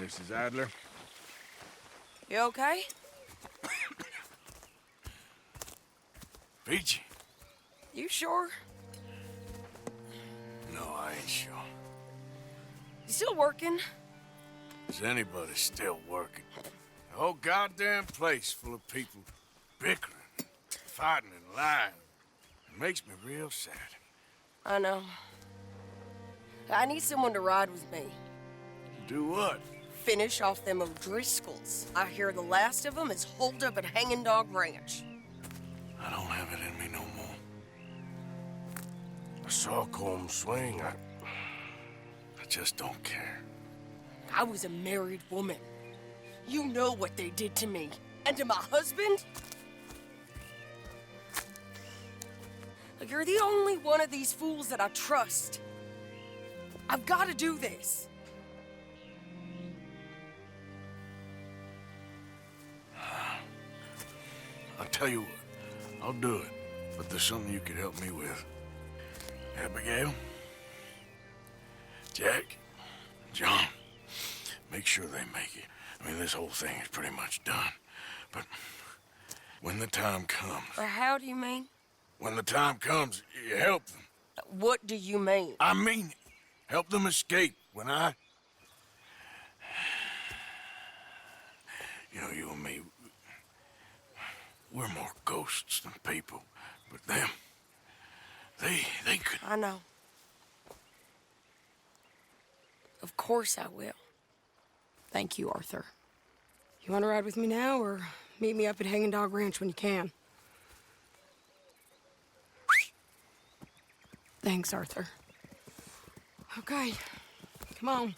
Mrs. Adler? You okay? Peachy? You sure? No, I ain't sure. You still working? Is anybody still working? The whole goddamn place full of people bickering, fighting and lying. It makes me real sad. I know. I need someone to ride with me. Do what? Finish off them O'Driscolls. I hear the last of them is holed up at Hanging Dog Ranch. I don't have it in me no more. I saw Colm swing. I just don't care. I was a married woman. You know what they did to me. And to my husband? You're the only one of these fools that I trust. I've got to do this. I'll tell you what. I'll do it. But there's something you could help me with. Abigail? Jack? John? Make sure they make it. I mean, this whole thing is pretty much done. But when the time comes... How do you mean? When the time comes, you help them. What do you mean? I mean it. Help them escape when I... You know, you and me, we're more ghosts than people. But them, they could... I know. Of course I will. Thank you, Arthur. You want to ride with me now, or meet me up at Hanging Dog Ranch when you can? Thanks, Arthur. Okay, come on.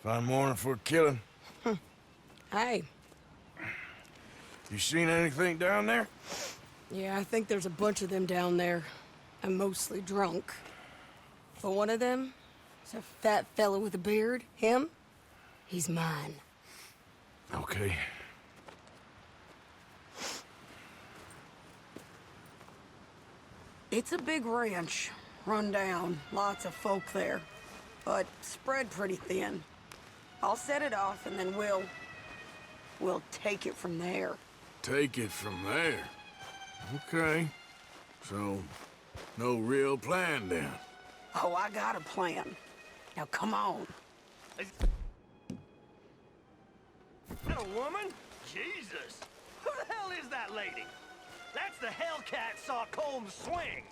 Fine morning for a killing. Hey. You seen anything down there? Yeah, I think there's a bunch of them down there. I'm mostly drunk. But one of them is a fat fella with a beard. Him? He's mine. Okay. It's a big ranch. Run down. Lots of folk there. But spread pretty thin. I'll set it off and then we'll take it from there. Take it from there. Okay. So, no real plan then? Oh, I got a plan. Now come on. Is that a woman? Jesus! Who the hell is that lady? That's the Hellcat saw Colm swing.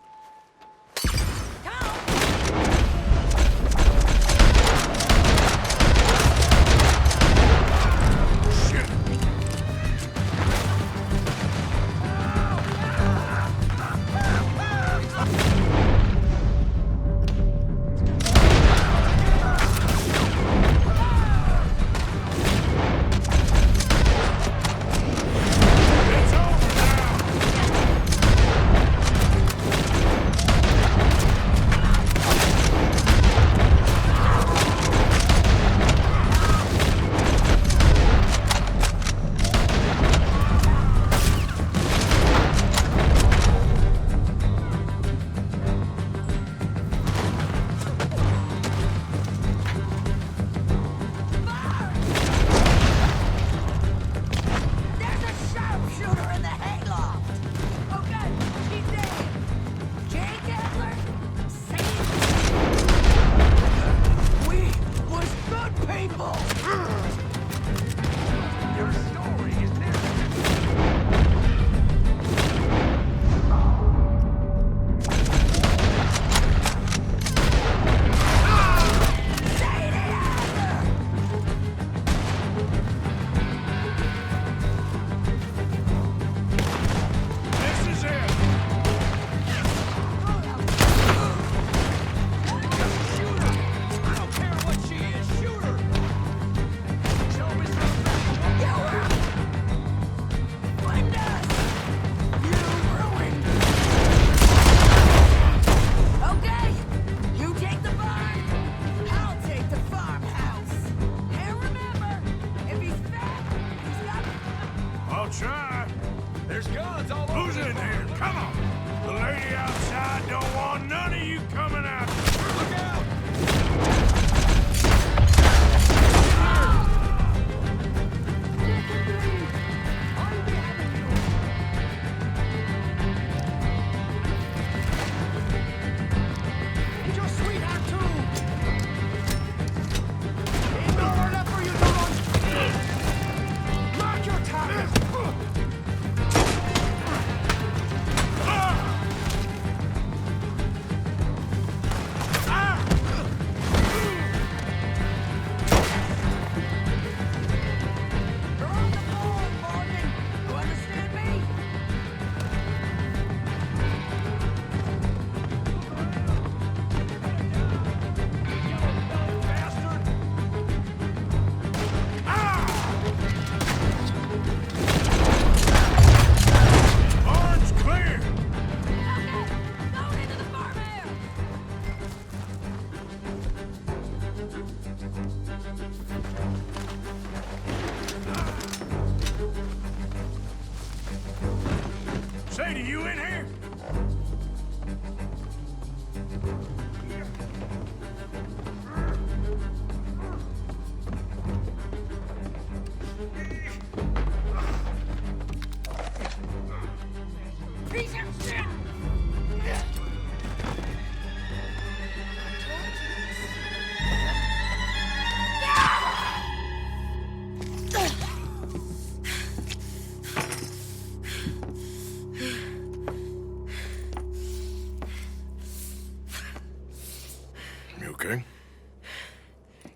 okay?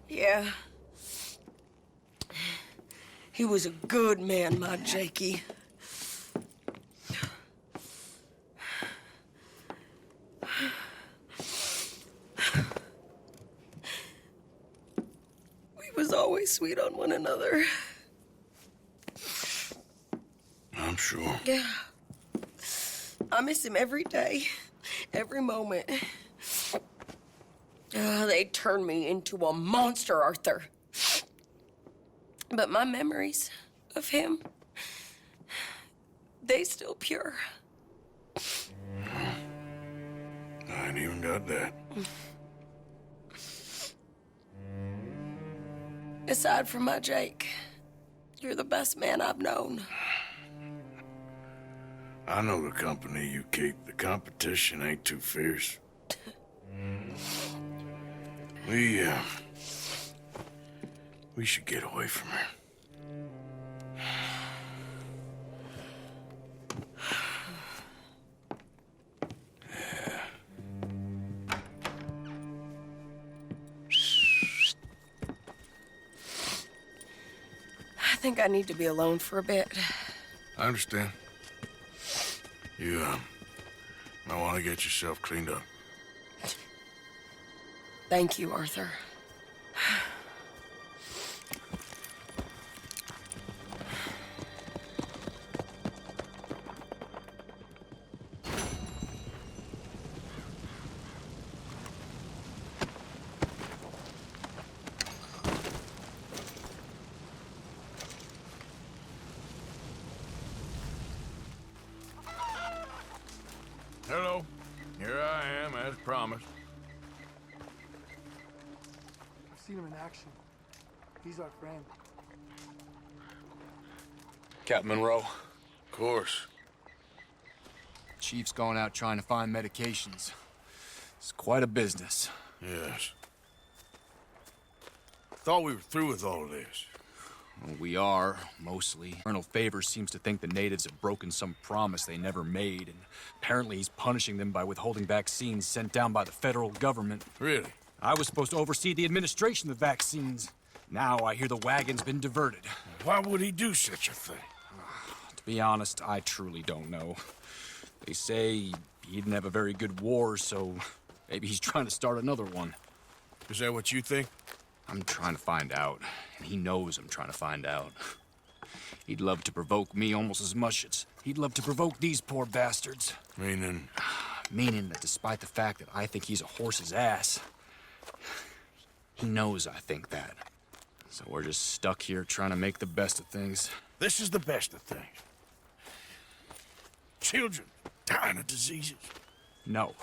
Yeah. He was a good man, my Jakey. We was always sweet on one another. I'm sure. Yeah. I miss him every day, every moment. They turned me into a monster, Arthur. But my memories of him, they still pure. I ain't even got that. Aside from my Jake, you're the best man I've known. I know the company you keep. The competition ain't too fierce. We should get away from her. I think I need to be alone for a bit. I understand. You, might want to get yourself cleaned up. Thank you, Arthur. Hello. Here I am, as promised. I've seen him in action. He's our friend. Captain Monroe, Of course. Chief's gone out trying to find medications. It's quite a business. Yes. Thought we were through with all of this. Well, we are, mostly. Colonel Favors seems to think the natives have broken some promise they never made, and apparently he's punishing them by withholding vaccines sent down by the federal government. Really? I was supposed to oversee the administration of the vaccines. Now I hear the wagon's been diverted. Why would he do such a thing? To be honest, I truly don't know. They say he didn't have a very good war, so maybe he's trying to start another one. Is that what you think? I'm trying to find out, and he knows I'm trying to find out. He'd love to provoke me almost as much as he'd love to provoke these poor bastards. Meaning? Meaning that despite the fact that I think he's a horse's ass, he knows I think that. So we're just stuck here trying to make the best of things. This is the best of things. Children dying of diseases. No.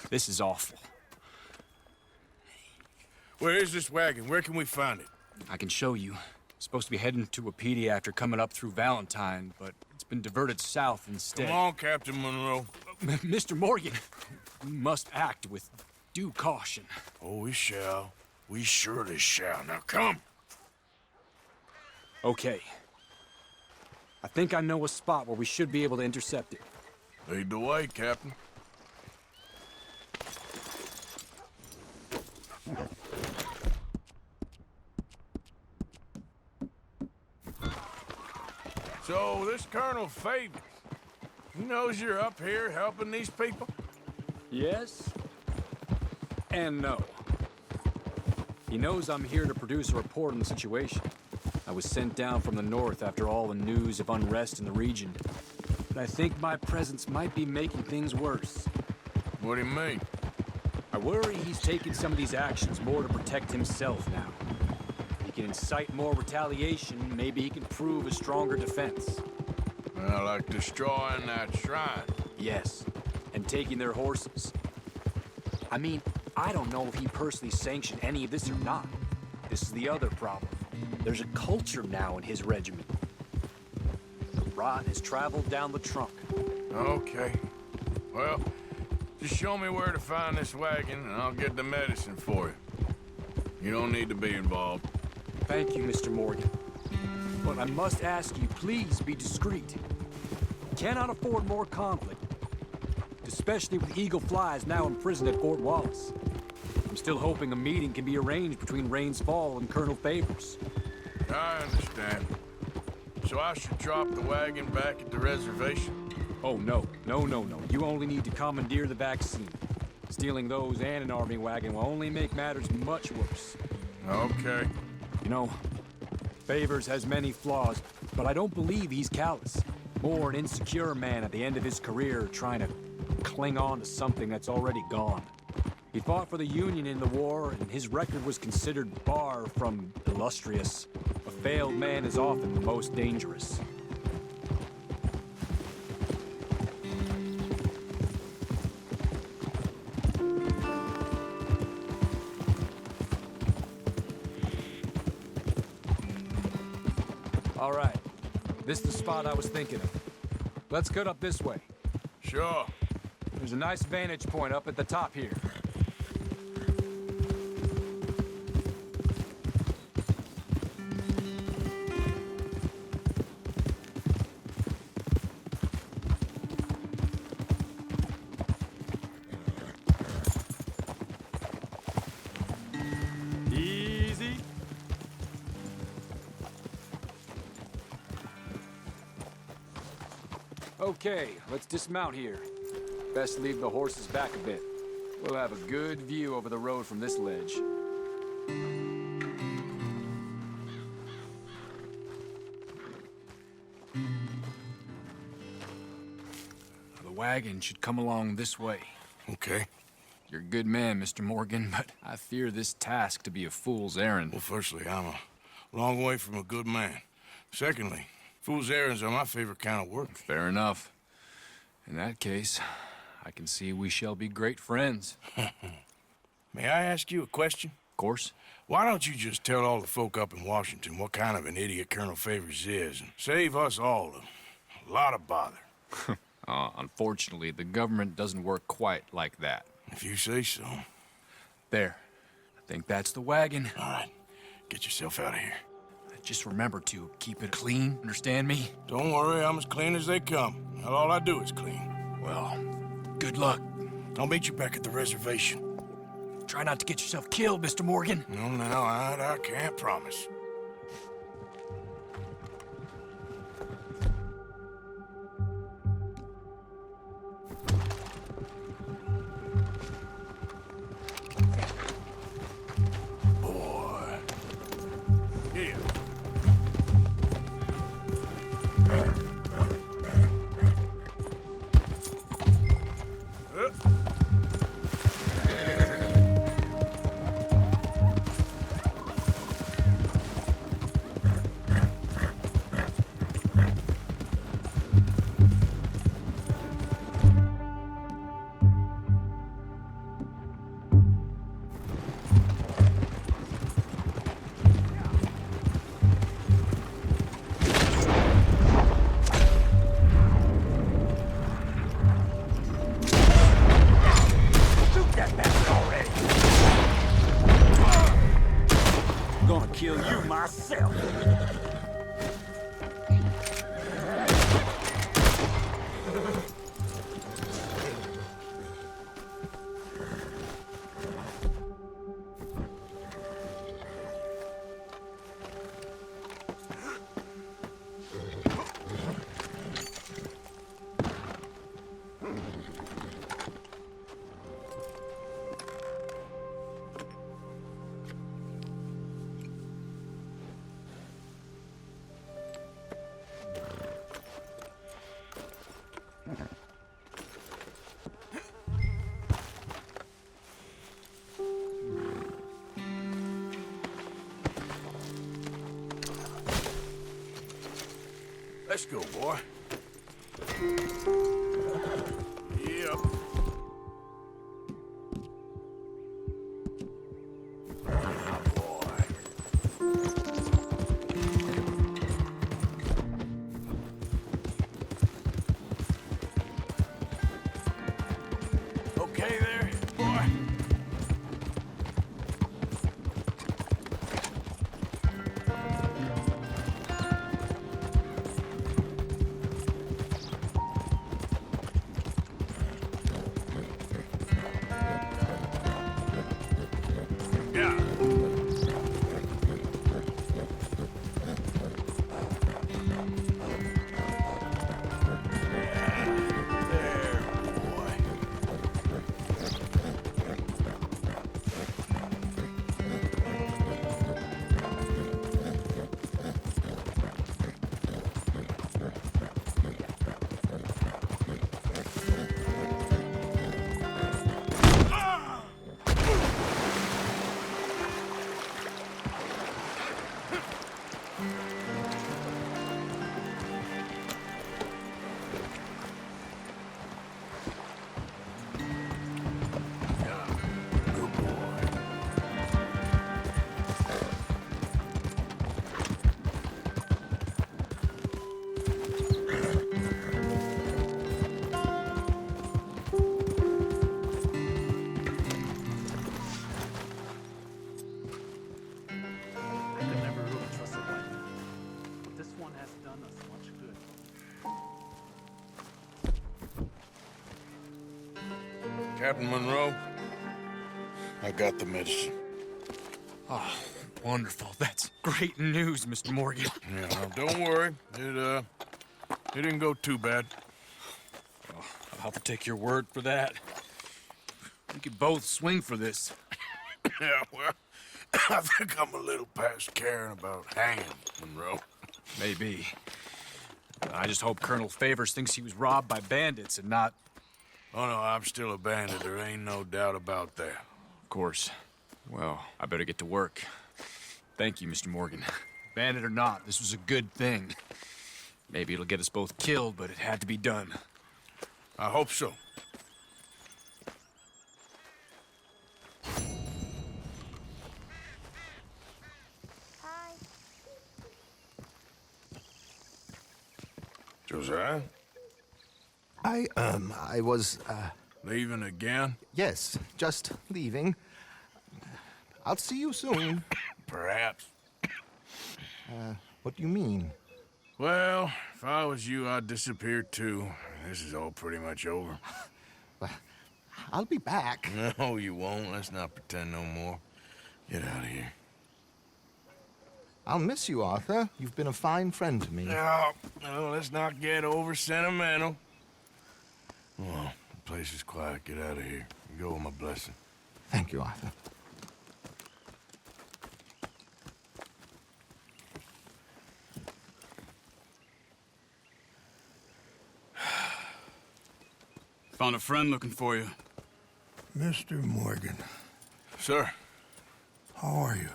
This is awful. Where is this wagon? Where can we find it? I can show you. Supposed to be heading to Wapiti after coming up through Valentine, but it's been diverted south instead. Come on, Captain Monroe. Mr. Morgan, we must act with due caution. Oh, we shall. We surely shall. Now come. Okay. I think I know a spot where we should be able to intercept it. Lead the way, Captain. So, this Colonel Favors, he knows you're up here helping these people? Yes. And no. He knows I'm here to produce a report on the situation. I was sent down from the north after all the news of unrest in the region. But I think my presence might be making things worse. What do you mean? I worry he's taking some of these actions more to protect himself now. He can incite more retaliation, maybe he can prove a stronger defense. Well, like destroying that shrine. Yes, and taking their horses. I mean, I don't know if he personally sanctioned any of this or not. This is the other problem. There's a culture now in his regiment. The rot has traveled down the trunk. Okay. Well, just show me where to find this wagon, and I'll get the medicine for you. You don't need to be involved. Thank you, Mr. Morgan. But I must ask you, please be discreet. Cannot afford more conflict. Especially with Eagle Flies now imprisoned at Fort Wallace. I'm still hoping a meeting can be arranged between Rains Fall and Colonel Favors. I understand. So I should drop the wagon back at the reservation? Oh, no. No. You only need to commandeer the vaccine. Stealing those and an army wagon will only make matters much worse. Okay. You know, Favors has many flaws, but I don't believe he's callous. More an insecure man at the end of his career trying to cling on to something that's already gone. He fought for the Union in the war, and his record was considered far from illustrious. A failed man is often the most dangerous. All right. This is the spot I was thinking of. Let's cut up this way. Sure. There's a nice vantage point up at the top here. Easy. Okay, let's dismount here. Best leave the horses back a bit. We'll have a good view over the road from this ledge. The wagon should come along this way. Okay. You're a good man, Mr. Morgan, but I fear this task to be a fool's errand. Well, firstly, I'm a long way from a good man. Secondly, fool's errands are my favorite kind of work. Fair enough. In that case, I can see we shall be great friends. May I ask you a question? Of course. Why don't you just tell all the folk up in Washington what kind of an idiot Colonel Favors is and save us all a lot of bother? Unfortunately, the government doesn't work quite like that. If you say so. There. I think that's the wagon. All right. Get yourself out of here. Just remember to keep it clean, understand me? Don't worry, I'm as clean as they come. Not all I do is clean. Well, good luck. I'll meet you back at the reservation. Try not to get yourself killed, Mr. Morgan. No, now, I can't promise. Boy. Here. Kill you myself. Let's go, boy. Yep. Okay there, boy? Captain Monroe, I got the medicine. Oh, wonderful. That's great news, Mr. Morgan. Yeah, now, don't worry. It didn't go too bad. Oh, I'll have to take your word for that. We could both swing for this. Yeah, well, I think I'm a little past caring about hanging, Monroe. Maybe. I just hope Colonel Favors thinks he was robbed by bandits and not... Oh, no, I'm still a bandit. There ain't no doubt about that. Of course. Well, I better get to work. Thank you, Mr. Morgan. Bandit or not, this was a good thing. Maybe it'll get us both killed, but it had to be done. I hope so. Hi. Josiah? I was, Leaving again? yes, just leaving. I'll see you soon. Perhaps. What do you mean? Well, if I was you, I'd disappear too. This is all pretty much over. I'll be back. No, you won't. Let's not pretend no more. Get out of here. I'll miss you, Arthur. You've been a fine friend to me. No, let's not get over sentimental. Well, the place is quiet. Get out of here. You go with my blessing. Thank you, Arthur. Found a friend looking for you. Mr. Morgan, Sir, how are you?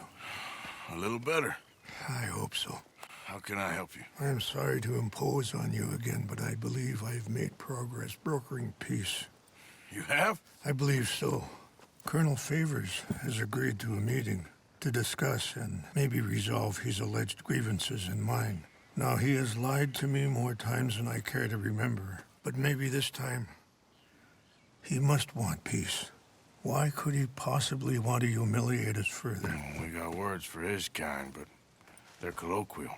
a little better. I hope so. How can I help you? I am sorry to impose on you again, but I believe I've made progress brokering peace. You have? I believe so. Colonel Favors has agreed to a meeting to discuss and maybe resolve his alleged grievances and mine. Now, he has lied to me more times than I care to remember, but maybe this time he must want peace. Why could he possibly want to humiliate us further? Well, we got words for his kind, but they're colloquial.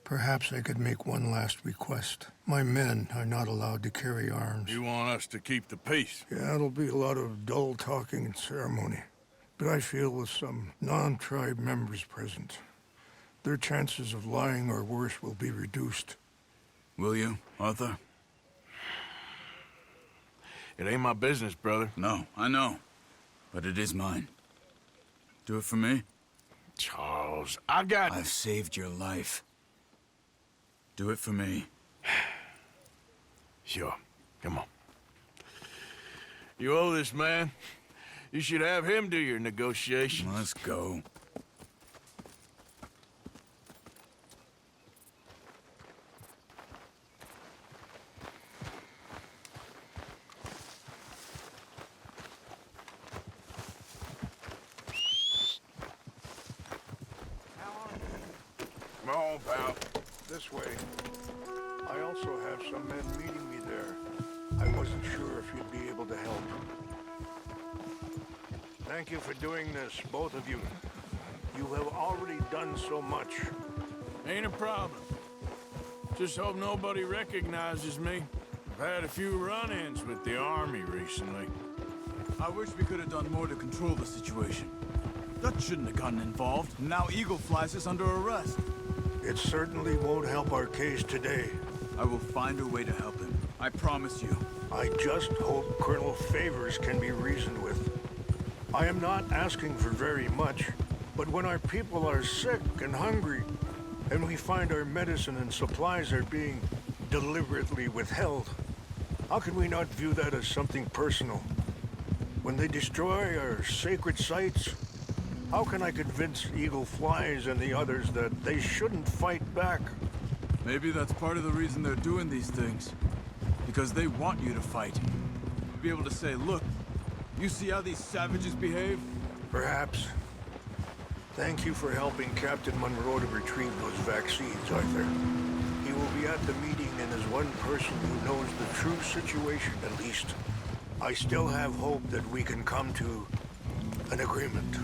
Perhaps I could make one last request. My men are not allowed to carry arms. You want us to keep the peace? Yeah, it'll be a lot of dull talking and ceremony. But I feel with some non-tribe members present, their chances of lying or worse will be reduced. Will you, Arthur? It ain't my business, brother. No, I know. But it is mine. Do it for me? Charles, I've saved your life. Do it for me. Sure. Come on. You owe this man. You should have him do your negotiations. Let's go. Come on, pal. This way. I also have some men meeting me there. I wasn't sure if you'd be able to help. Thank you for doing this, both of you. You have already done so much. Ain't a problem. Just hope nobody recognizes me. I've had a few run-ins with the army recently. I wish we could have done more to control the situation. Dutch shouldn't have gotten involved. Now Eagle flies us under arrest. It certainly won't help our case today. I will find a way to help him. I promise you. I just hope Colonel Favors can be reasoned with. I am not asking for very much, but when our people are sick and hungry, and we find our medicine and supplies are being deliberately withheld, how can we not view that as something personal? When they destroy our sacred sites, how can I convince Eagle Flies and the others that they shouldn't fight back? Maybe that's part of the reason they're doing these things. Because they want you to fight. Be able to say, look, you see how these savages behave? Perhaps. Thank you for helping Captain Monroe to retrieve those vaccines, Arthur. He will be at the meeting and is one person who knows the true situation, at least. I still have hope that we can come to an agreement.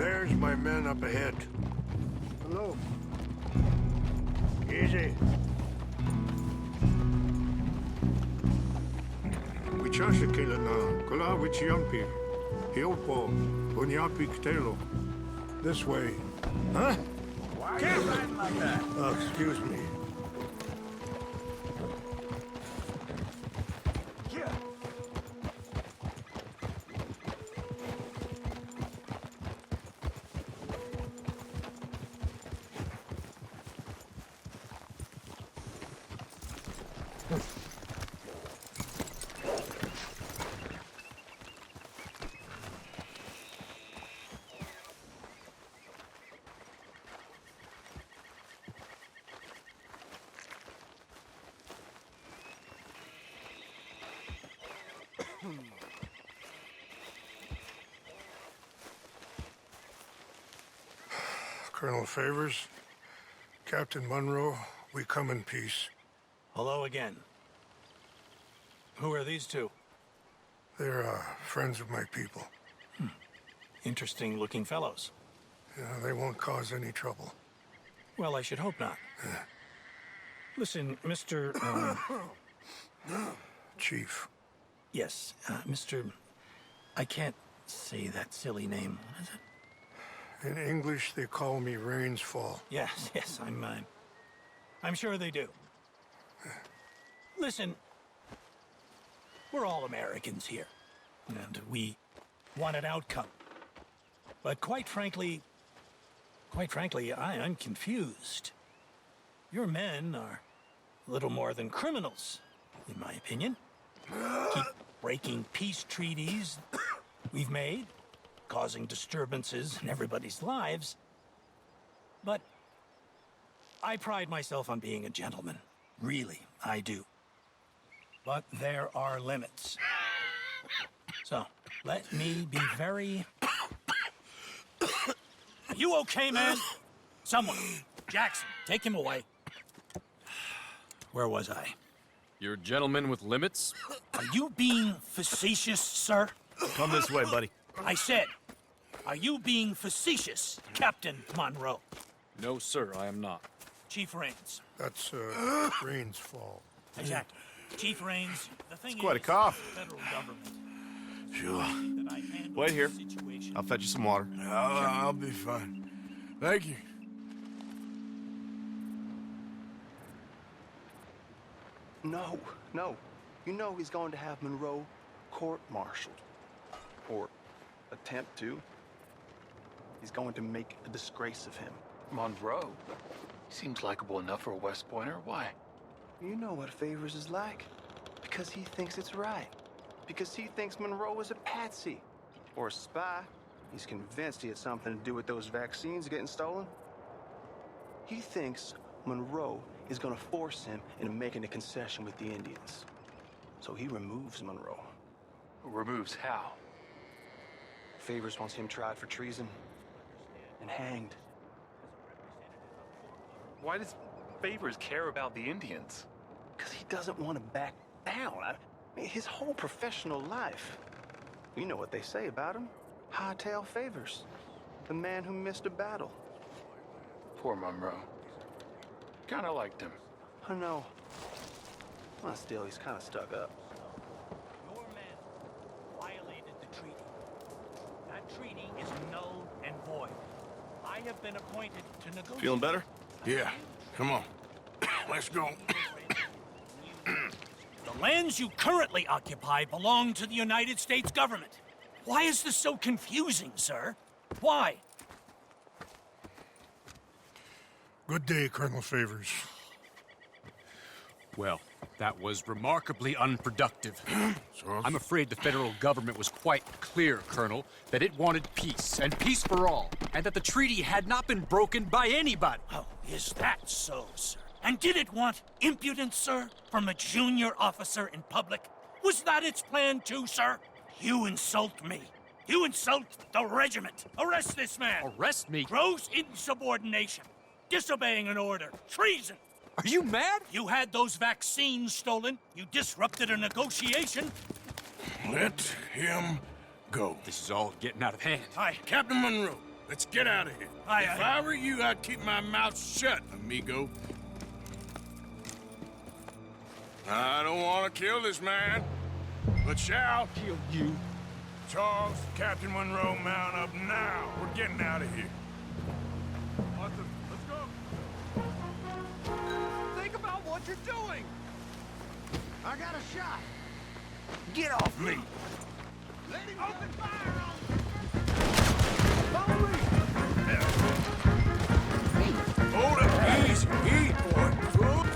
There's my men up ahead. Hello. Easy. Wichashikila na kula wichiampi. Hiopo, Bunyapi Ktelo. This way. Huh? Why are you riding like that? Excuse me. Yeah. Colonel Favors, Captain Monroe, we come in peace. Hello again. Who are these two? They're friends of my people. Interesting looking fellows. Yeah, they won't cause any trouble. Well, I should hope not. Listen, Mr. Chief. Yes, Mr. I can't say that silly name. What is it? In English, they call me Rains Fall. Yes, I'm sure they do. Listen, we're all Americans here, and we want an outcome. But quite frankly, I'm confused. Your men are a little more than criminals, in my opinion. Keep breaking peace treaties we've made, causing disturbances in everybody's lives. But I pride myself on being a gentleman. Really, I do. But there are limits. So, let me be very... Are you okay, man? Someone. Jackson, take him away. Where was I? You're a gentleman with limits? Are you being facetious, sir? Come this way, buddy. I said, are you being facetious, Captain Monroe? No, sir, I am not. Chief Rains. That's Rains Fall. Exactly. Chief Rains, the thing It's quite a is, cough. the federal government. Sure. That I handle Wait here. the situation. I'll fetch you some water. I'll be fine. Thank you. No. You know he's going to have Monroe court-martialed. Or attempt to. He's going to make a disgrace of him. Monroe? He seems likable enough for a West Pointer. Why? You know what Favors is like. Because he thinks it's right. Because he thinks Monroe is a patsy. Or a spy. He's convinced he had something to do with those vaccines getting stolen. He thinks Monroe is going to force him into making a concession with the Indians. So he removes Monroe. Removes how? Favors wants him tried for treason and hanged. Why does Favors care about the Indians? Because he doesn't want to back down. I mean, his whole professional life. You know what they say about him. Hightail Favors. The man who missed a battle. Poor Monroe. Kinda liked him. I know. Well, still, he's kind of stuck up. Your men violated the treaty. That treaty is null and void. I have been appointed to negotiate. Feeling better? Yeah, come on. Let's go. The lands you currently occupy belong to the United States government. Why is this so confusing, sir? Why? Good day, Colonel Favors. Well, that was remarkably unproductive. So? I'm afraid the federal government was quite clear, Colonel, that it wanted peace, and peace for all, and that the treaty had not been broken by anybody. Oh, is that so, sir? And did it want impudence, sir, from a junior officer in public? Was that its plan too, sir? You insult me. You insult the regiment. Arrest this man. Arrest me? Gross insubordination. Disobeying an order. Treason. Are you mad? You had those vaccines stolen. You disrupted a negotiation. Let him go. This is all getting out of hand. Hi. Captain Monroe, Let's get out of here. If I were you, I'd keep my mouth shut, amigo. I don't want to kill this man, but shall kill you. Charles, Captain Monroe, mount up now. We're getting out of here. Arthur, let's go. Think about what you're doing! I got a shot! Get off me! Let him open fire on me! Follow me! Hold it easy, boy. Good.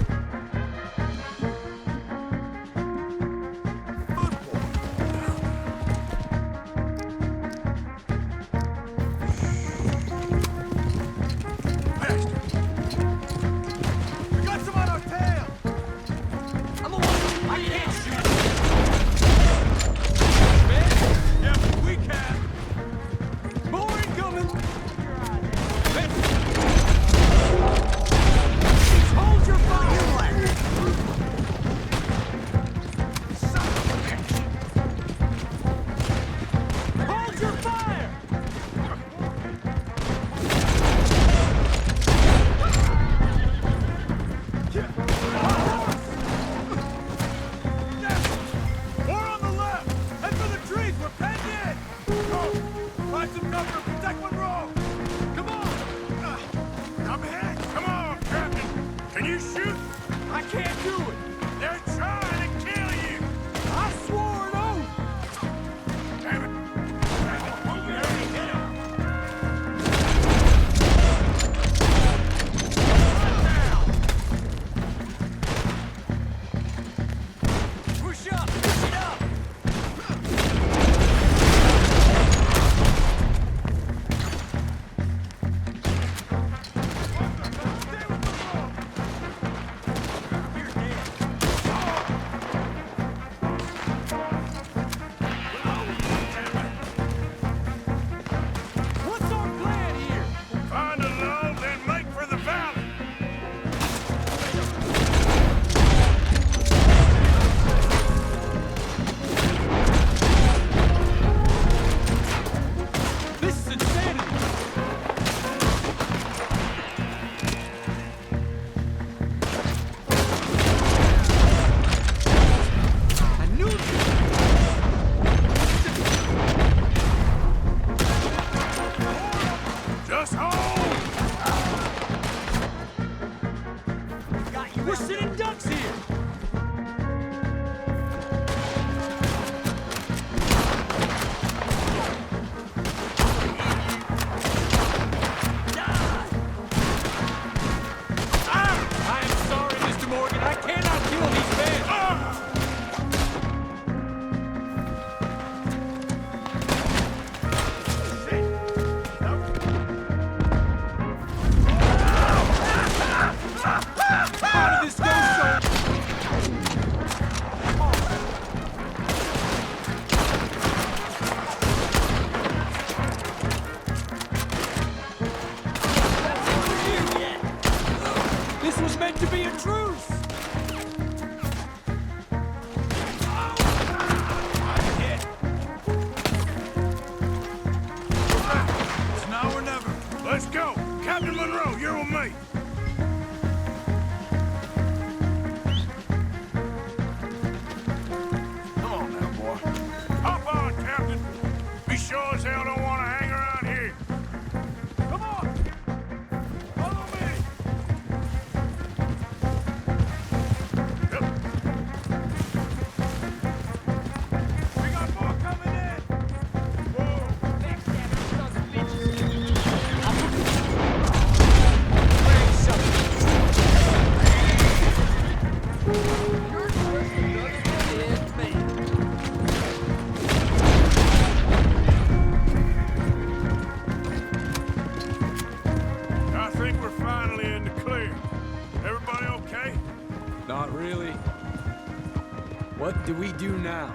What do we do now?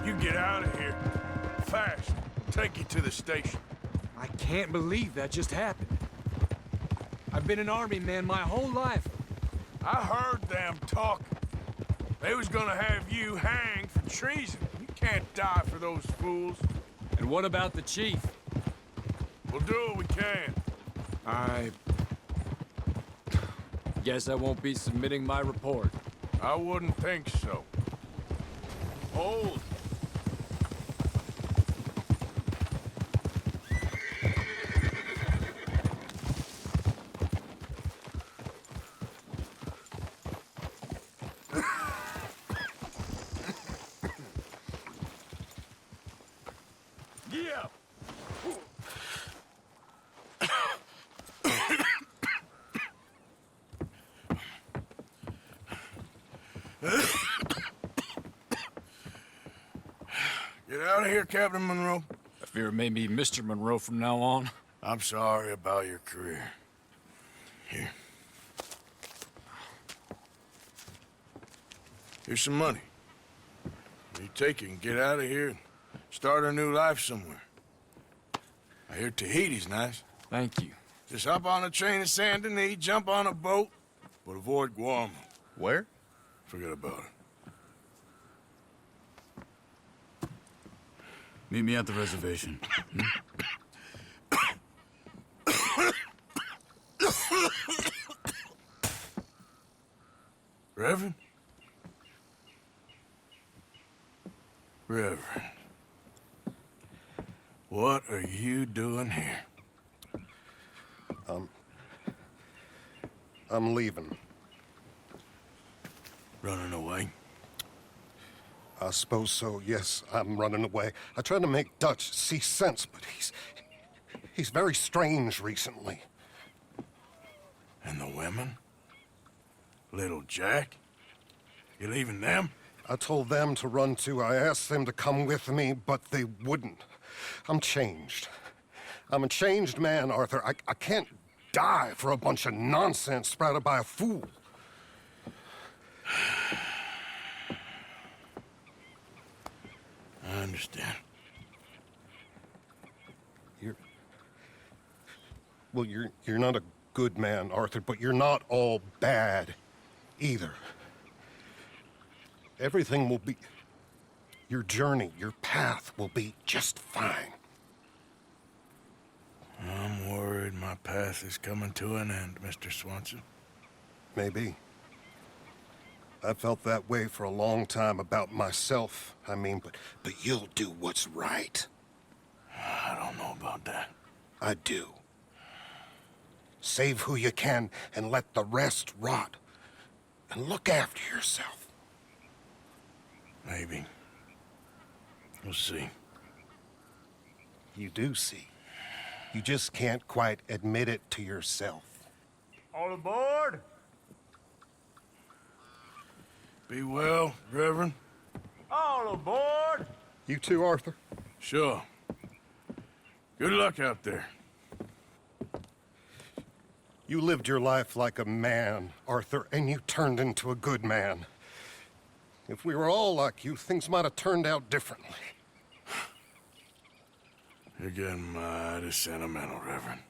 You get out of here. Fast. Take you to the station. I can't believe that just happened. I've been an army man my whole life. I heard them talking. They was gonna have you hanged for treason. You can't die for those fools. And what about the chief? We'll do what we can. I guess I won't be submitting my report. I wouldn't think so. Hold. Yeah. Get out of here, Captain Monroe. I fear it may be Mr. Monroe from now on. I'm sorry about your career. Here. Here's some money. You take it and get out of here and start a new life somewhere. I hear Tahiti's nice. Thank you. Just hop on a train to Saint Denis, jump on a boat, but avoid Guam. Where? Forget about it. Meet me at the reservation. Reverend? Reverend. What are you doing here? I'm leaving. Running away? I suppose so, yes. I'm running away. I tried to make Dutch see sense, but he's very strange recently. And the women? Little Jack? You leaving them? I told them to run too. I asked them to come with me, but they wouldn't. I'm changed. I'm a changed man, Arthur. I can't die for a bunch of nonsense sprouted by a fool. I understand. You're not a good man, Arthur, but you're not all bad either. Everything will be... Your journey, your path will be just fine. I'm worried my path is coming to an end, Mr. Swanson. Maybe. I felt that way for a long time about myself, I mean, but you'll do what's right. I don't know about that. I do. Save who you can and let the rest rot. And look after yourself. Maybe. We'll see. You do see. You just can't quite admit it to yourself. All aboard! Be well, Reverend. All aboard! You too, Arthur? Sure. Good luck out there. You lived your life like a man, Arthur, and you turned into a good man. If we were all like you, things might have turned out differently. You're getting mighty sentimental, Reverend.